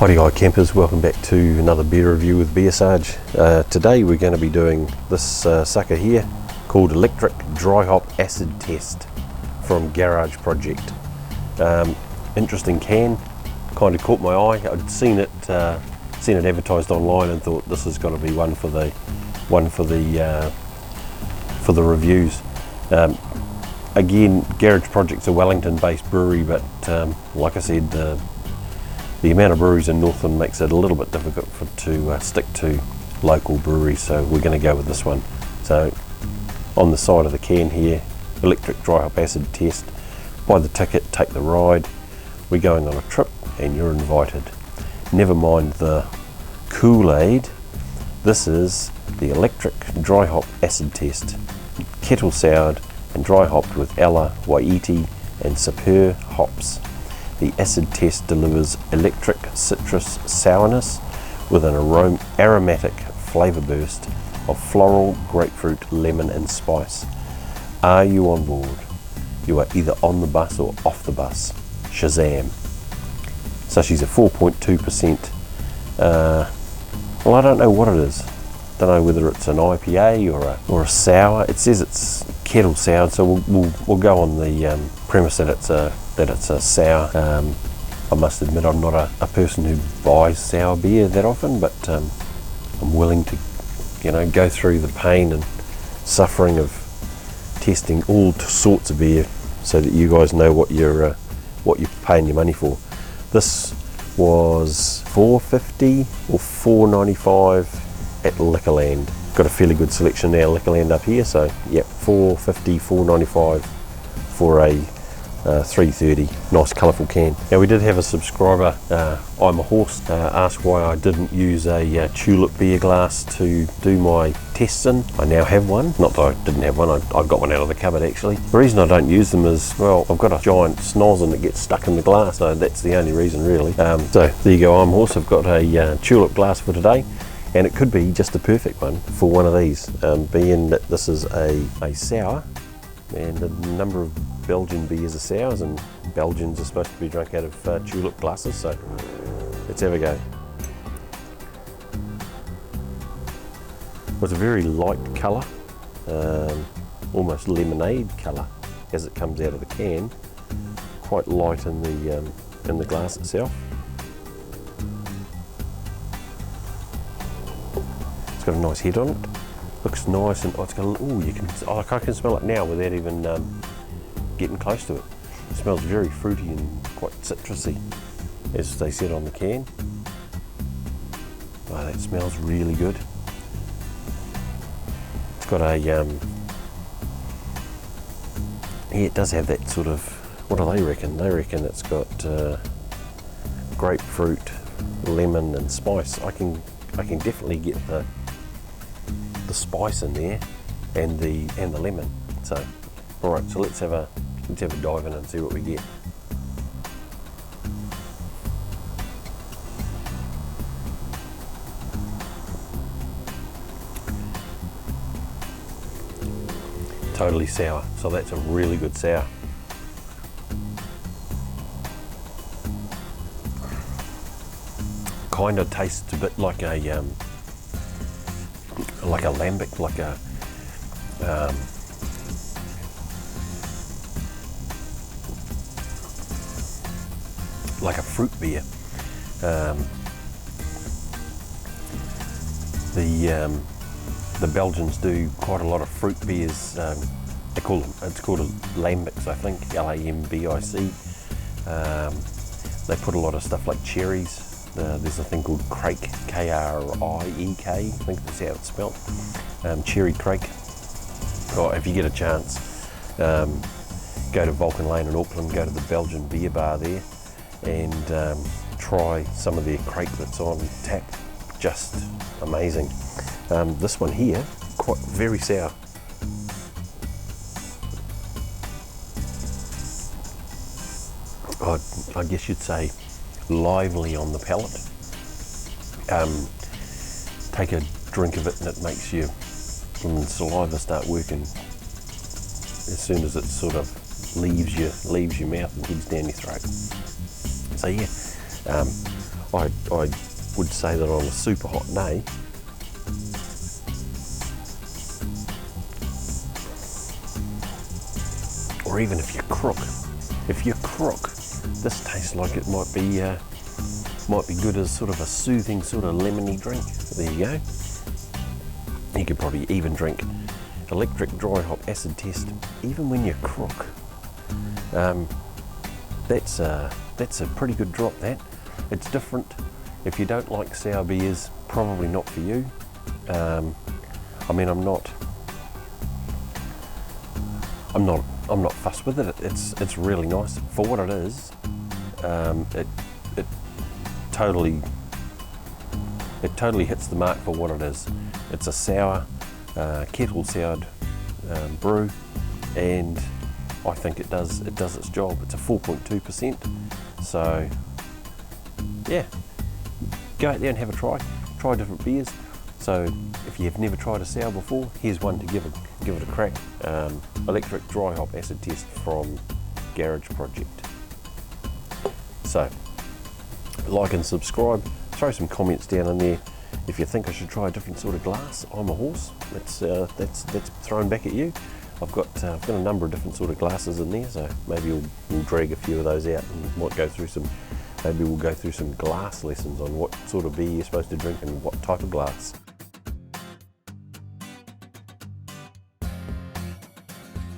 Howdy hi campers, welcome back to another beer review with Beer Sarge. Today we're going to be doing this sucker here called Electric Dry Hop Acid Test from Garage Project. Interesting can, kind of caught my eye. I'd seen it advertised online and thought this is going to be one for the reviews. Again, Garage Project's a Wellington-based brewery, but like I said, the amount of breweries in Northland makes it a little bit difficult to stick to local breweries, so we're going to go with this one. So on the side of the can here, Electric Dry Hop Acid Test. Buy the ticket, take the ride. We're going on a trip and you're invited. Never mind the Kool-Aid. This is the Electric Dry Hop Acid Test. Kettle soured and dry hopped with Ella, Waiti and Sapir hops. The acid test delivers electric citrus sourness with an aromatic flavour burst of floral, grapefruit, lemon and spice. Are you on board? You are either on the bus or off the bus. Shazam. So she's a 4.2%. Well, I don't know what it is. Don't know whether it's an IPA or a sour. It says it's kettle soured, so we'll go on the premise that it's a sour. I must admit I'm not a person who buys sour beer that often, but I'm willing to, go through the pain and suffering of testing all sorts of beer, so that you guys know what you're paying your money for. This was $4.50 or $4.95 at Liquorland. Got a fairly good selection now, Liquorland up here, so yep, $4.50, $4.95 for a 330, nice colourful can. Now we did have a subscriber, I'm a Horse, ask why I didn't use a tulip beer glass to do my tests in. I now have one, not that I didn't have one, I got one out of the cupboard actually. The reason I don't use them is, well, I've got a giant snozzle that gets stuck in the glass, so that's the only reason really. So there you go, I'm a Horse, I've got a tulip glass for today. And it could be just the perfect one for one of these, being that this is a sour, and a number of Belgian beers are sours, and Belgians are supposed to be drunk out of tulip glasses, so let's have a go. It's a very light colour, almost lemonade colour as it comes out of the can, quite light in the glass itself. It's got a nice head on it. Looks nice, and it's got. I can smell it now without even getting close to it. It smells very fruity and quite citrusy, as they said on the can. Oh, that smells really good. It's got a yeah, it does have that sort of. What do they reckon? They reckon it's got grapefruit, lemon, and spice. I can definitely get the spice in there and the lemon. So alright, so let's have a dive in and see what we get. Totally sour, so that's a really good sour. Kind of tastes a bit like a lambic, like a fruit beer. The Belgians do quite a lot of fruit beers. It's called a lambics, I think, Lambic. They put a lot of stuff like cherries. There's a thing called Krake, K-R-I-E-K, I think that's how it's spelled. Cherry Krake. Oh, if you get a chance, go to Vulcan Lane in Auckland, go to the Belgian beer bar there, and try some of their Krake that's on tap. Just amazing. This one here, quite very sour. I guess you'd say lively on the palate. Take a drink of it and it makes your saliva start working as soon as it sort of leaves your mouth and heads down your throat. So yeah, I would say that on a super hot day, or even if you're crook, this tastes like it might be good as sort of a soothing sort of lemony drink. There you go. You could probably even drink electric dry hop acid test even when you're crook. That's a pretty good drop. That it's different. If you don't like sour beers, probably not for you. I mean, I'm not fussed with it. It's really nice for what it is. It totally hits the mark for what it is. It's a sour, kettle soured brew, and I think it does its job. It's a 4.2%, so yeah, go out there and have a try different beers. So if you've never tried a sour before, here's one to give it a crack. Electric dry hop acid test from Garage Project. So like and subscribe, throw some comments down in there if you think I should try a different sort of glass. I'm a horse. That's thrown back at you. I've got a number of different sort of glasses in there, so maybe we'll drag a few of those out and might go through some. Maybe we'll go through some glass lessons on what sort of beer you're supposed to drink and what type of glass.